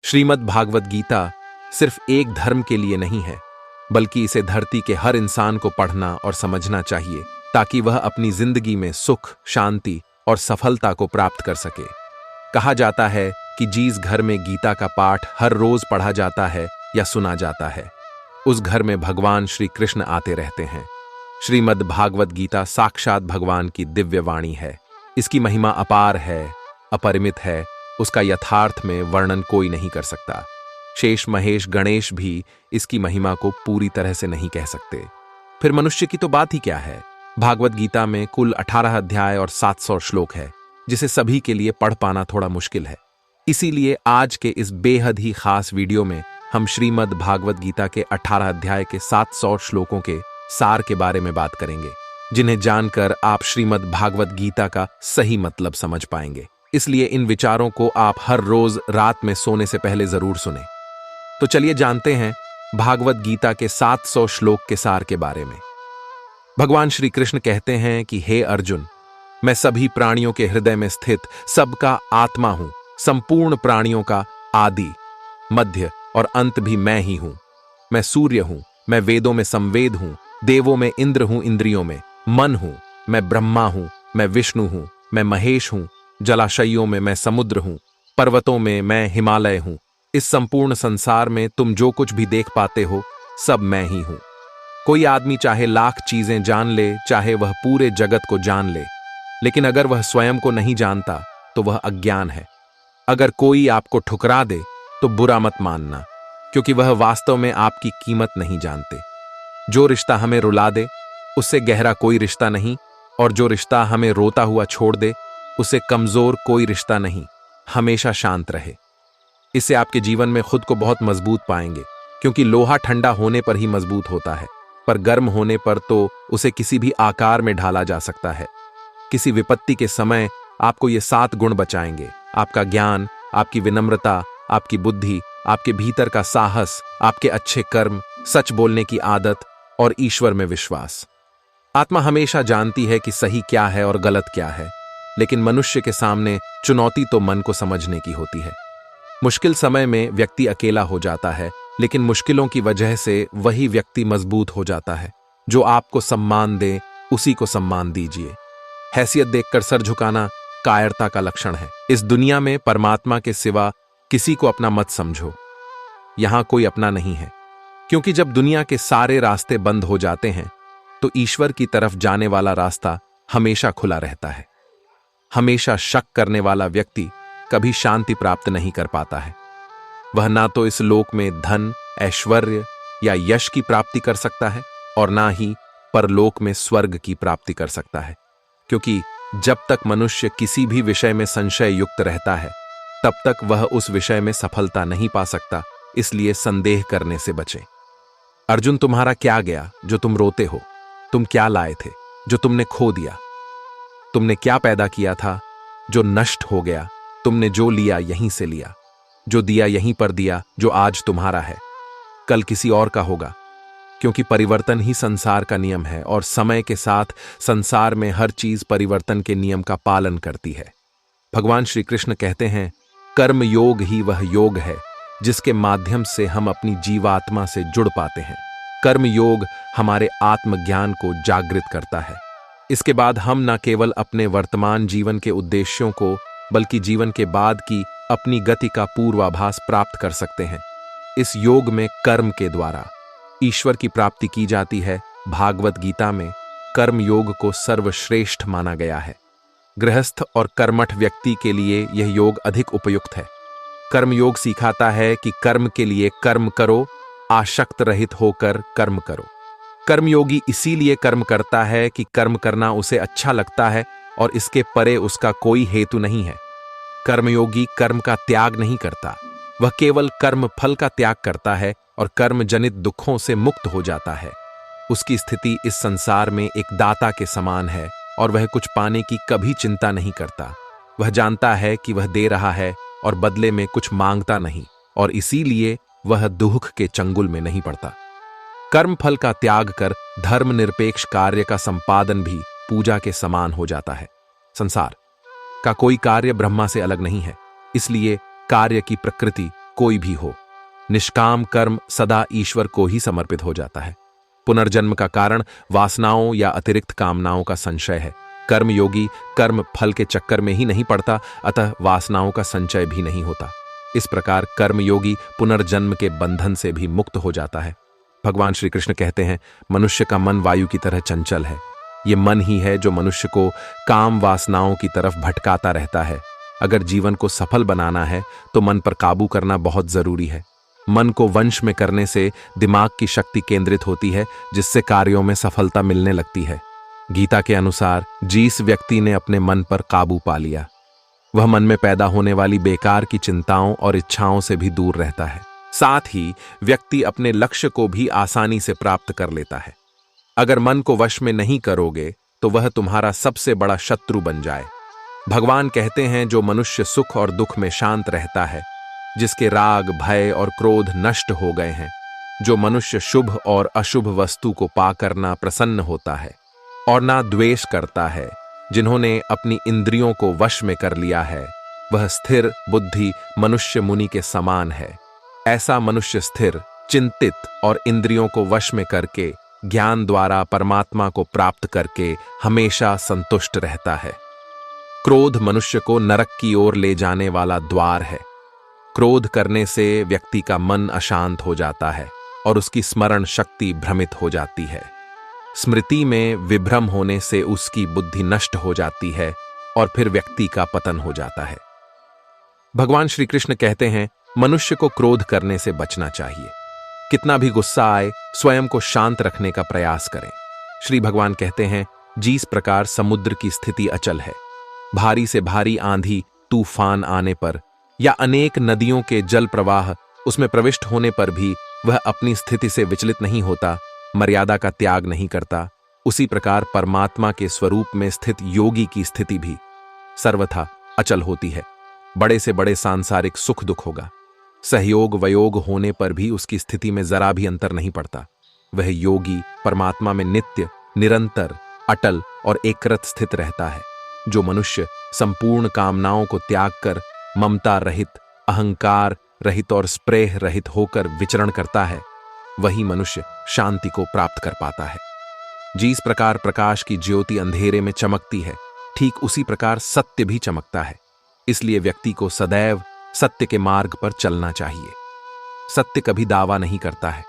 श्रीमद् भागवत गीता सिर्फ एक धर्म के लिए नहीं है, बल्कि इसे धरती के हर इंसान को पढ़ना और समझना चाहिए ताकि वह अपनी जिंदगी में सुख, शांति और सफलता को प्राप्त कर सके। कहा जाता है कि जिस घर में गीता का पाठ हर रोज पढ़ा जाता है या सुना जाता है, उस घर में भगवान श्री कृष्ण आते रहते हैं। श्रीमद् भागवत गीता साक्षात भगवान की दिव्य वाणी है। इसकी महिमा अपार है, अपरिमित है। उसका यथार्थ में वर्णन कोई नहीं कर सकता। शेष महेश गणेश भी इसकी महिमा को पूरी तरह से नहीं कह सकते। फिर मनुष्य की तो बात ही क्या है। भागवत गीता में कुल 18 अध्याय और 700 श्लोक है, जिसे सभी के लिए पढ़ पाना थोड़ा मुश्किल है। इसीलिए आज के इस बेहद ही खास वीडियो में हम श्रीमद् भागवत गीता के 18 अध्याय के 700 श्लोकों के सार के बारे में बात करेंगे, जिन्हें जानकर आप श्रीमद् भागवत गीता का सही मतलब समझ पाएंगे। इसलिए इन विचारों को आप हर रोज रात में सोने से पहले जरूर सुने। तो चलिए जानते हैं भागवत गीता के 700 श्लोक के सार के बारे में। भगवान श्री कृष्ण कहते हैं कि हे अर्जुन, मैं सभी प्राणियों के हृदय में स्थित सबका आत्मा हूं। संपूर्ण प्राणियों का आदि, मध्य और अंत भी मैं ही हूं। मैं सूर्य हूं, मैं वेदों में संवेद हूं, देवों में इंद्र हूं, इंद्रियों में मन हूं, मैं ब्रह्मा हूं, मैं विष्णु हूं, मैं महेश हूं, जलाशयों में मैं समुद्र हूं, पर्वतों में मैं हिमालय हूं। इस संपूर्ण संसार में तुम जो कुछ भी देख पाते हो, सब मैं ही हूं। कोई आदमी चाहे लाख चीजें जान ले, चाहे वह पूरे जगत को जान ले, लेकिन अगर वह स्वयं को नहीं जानता तो वह अज्ञान है। अगर कोई आपको ठुकरा दे तो बुरा मत मानना, क्योंकि वह वास्तव में आपकी कीमत नहीं जानते। जो रिश्ता हमें रुला दे, उससे गहरा कोई रिश्ता नहीं, और जो रिश्ता हमें रोता हुआ छोड़ दे, उससे कमजोर कोई रिश्ता नहीं। हमेशा शांत रहे। इससे आपके जीवन में खुद को बहुत मजबूत पाएंगे, क्योंकि लोहा ठंडा होने पर ही मजबूत होता है, पर गर्म होने पर तो उसे किसी भी आकार में ढाला जा सकता है। किसी विपत्ति के समय आपको ये 7 गुण बचाएंगे: आपका ज्ञान, आपकी विनम्रता, आपकी बुद्धि, आपके भीतर का साहस, आपके अच्छे कर्म, सच बोलने की आदत और ईश्वर में विश्वास। आत्मा हमेशा जानती है कि सही क्या है और गलत क्या है, लेकिन मनुष्य के सामने चुनौती तो मन को समझने की होती है। मुश्किल समय में व्यक्ति अकेला हो जाता है, लेकिन मुश्किलों की वजह से वही व्यक्ति मजबूत हो जाता है। जो आपको सम्मान दे, उसी को सम्मान दीजिए। हैसियत देखकर सर झुकाना कायरता का लक्षण है। इस दुनिया में परमात्मा के सिवा किसी को अपना मत समझो। यहां कोई अपना नहीं है, क्योंकि जब दुनिया के सारे रास्ते बंद हो जाते हैं तो ईश्वर की तरफ जाने वाला रास्ता हमेशा खुला रहता है। हमेशा शक करने वाला व्यक्ति कभी शांति प्राप्त नहीं कर पाता है। वह ना तो इस लोक में धन, ऐश्वर्य या यश की प्राप्ति कर सकता है, और ना ही परलोक में स्वर्ग की प्राप्ति कर सकता है, क्योंकि जब तक मनुष्य किसी भी विषय में संशय युक्त रहता है, तब तक वह उस विषय में सफलता नहीं पा सकता। इसलिए संदेह करने से बचें। अर्जुन, तुम्हारा क्या गया जो तुम रोते हो? तुम क्या लाए थे जो तुमने खो दिया? तुमने क्या पैदा किया था जो नष्ट हो गया? तुमने जो लिया यहीं से लिया, जो दिया यहीं पर दिया। जो आज तुम्हारा है, कल किसी और का होगा, क्योंकि परिवर्तन ही संसार का नियम है, और समय के साथ संसार में हर चीज परिवर्तन के नियम का पालन करती है। भगवान श्री कृष्ण कहते हैं, कर्म योग ही वह योग है जिसके माध्यम से हम अपनी जीवात्मा से जुड़ पाते हैं। कर्म योग हमारे आत्मज्ञान को जागृत करता है। इसके बाद हम न केवल अपने वर्तमान जीवन के उद्देश्यों को, बल्कि जीवन के बाद की अपनी गति का पूर्वाभास प्राप्त कर सकते हैं। इस योग में कर्म के द्वारा ईश्वर की प्राप्ति की जाती है। भागवत गीता में कर्म योग को सर्वश्रेष्ठ माना गया है। गृहस्थ और कर्मठ व्यक्ति के लिए यह योग अधिक उपयुक्त है। कर्म योग सिखाता है कि कर्म के लिए कर्म करो, आसक्त रहित होकर कर्म करो। कर्मयोगी इसीलिए कर्म करता है कि कर्म करना उसे अच्छा लगता है, और इसके परे उसका कोई हेतु नहीं है। कर्मयोगी कर्म का त्याग नहीं करता, वह केवल कर्म फल का त्याग करता है और कर्म जनित दुखों से मुक्त हो जाता है। उसकी स्थिति इस संसार में एक दाता के समान है, और वह कुछ पाने की कभी चिंता नहीं करता। वह जानता है कि वह दे रहा है और बदले में कुछ मांगता नहीं, और इसीलिए वह दुख के चंगुल में नहीं पड़ता। कर्म फल का त्याग कर धर्म निरपेक्ष कार्य का संपादन भी पूजा के समान हो जाता है। संसार का कोई कार्य ब्रह्मा से अलग नहीं है, इसलिए कार्य की प्रकृति कोई भी हो। निष्काम कर्म सदा ईश्वर को ही समर्पित हो जाता है। पुनर्जन्म का कारण वासनाओं या अतिरिक्त कामनाओं का संशय है। कर्मयोगी कर्म फल के चक्कर में ही नहीं पड़ता, अतः वासनाओं का संचय भी नहीं होता। इस प्रकार कर्मयोगी पुनर्जन्म के बंधन से भी मुक्त हो जाता है। भगवान श्री कृष्ण कहते हैं, मनुष्य का मन वायु की तरह चंचल है। ये मन ही है जो मनुष्य को काम वासनाओं की तरफ भटकाता रहता है। अगर जीवन को सफल बनाना है तो मन पर काबू करना बहुत जरूरी है। मन को वंश में करने से दिमाग की शक्ति केंद्रित होती है, जिससे कार्यों में सफलता मिलने लगती है। गीता के अनुसार जिस व्यक्ति ने अपने मन पर काबू पा लिया, वह मन में पैदा होने वाली बेकार की चिंताओं और इच्छाओं से भी दूर रहता है। साथ ही व्यक्ति अपने लक्ष्य को भी आसानी से प्राप्त कर लेता है। अगर मन को वश में नहीं करोगे तो वह तुम्हारा सबसे बड़ा शत्रु बन जाए। भगवान कहते हैं, जो मनुष्य सुख और दुख में शांत रहता है, जिसके राग भय और क्रोध नष्ट हो गए हैं, जो मनुष्य शुभ और अशुभ वस्तु को पाकर ना प्रसन्न होता है और ना द्वेष करता है, जिन्होंने अपनी इंद्रियों को वश में कर लिया है, वह स्थिर बुद्धि मनुष्य मुनि के समान है। ऐसा मनुष्य स्थिर, चिंतित और इंद्रियों को वश में करके ज्ञान द्वारा परमात्मा को प्राप्त करके हमेशा संतुष्ट रहता है। क्रोध मनुष्य को नरक की ओर ले जाने वाला द्वार है। क्रोध करने से व्यक्ति का मन अशांत हो जाता है और उसकी स्मरण शक्ति भ्रमित हो जाती है। स्मृति में विभ्रम होने से उसकी बुद्धि नष्ट हो जाती है और फिर व्यक्ति का पतन हो जाता है। भगवान श्री कृष्ण कहते हैं, मनुष्य को क्रोध करने से बचना चाहिए। कितना भी गुस्सा आए, स्वयं को शांत रखने का प्रयास करें। श्री भगवान कहते हैं, जिस प्रकार समुद्र की स्थिति अचल है, भारी से भारी आंधी तूफान आने पर या अनेक नदियों के जल प्रवाह उसमें प्रविष्ट होने पर भी वह अपनी स्थिति से विचलित नहीं होता, मर्यादा का त्याग नहीं करता, उसी प्रकार परमात्मा के स्वरूप में स्थित योगी की स्थिति भी सर्वथा अचल होती है। बड़े से बड़े सांसारिक सुख दुख होगा, सहयोग वयोग होने पर भी उसकी स्थिति में जरा भी अंतर नहीं पड़ता। वह योगी परमात्मा में नित्य, निरंतर, अटल और एकरत स्थित रहता है। जो मनुष्य संपूर्ण कामनाओं को त्याग कर ममता रहित, अहंकार रहित और स्प्रेह रहित होकर विचरण करता है, वही मनुष्य शांति को प्राप्त कर पाता है। जिस प्रकार प्रकाश की ज्योति अंधेरे में चमकती है, ठीक उसी प्रकार सत्य भी चमकता है। इसलिए व्यक्ति को सदैव सत्य के मार्ग पर चलना चाहिए। सत्य कभी दावा नहीं करता है,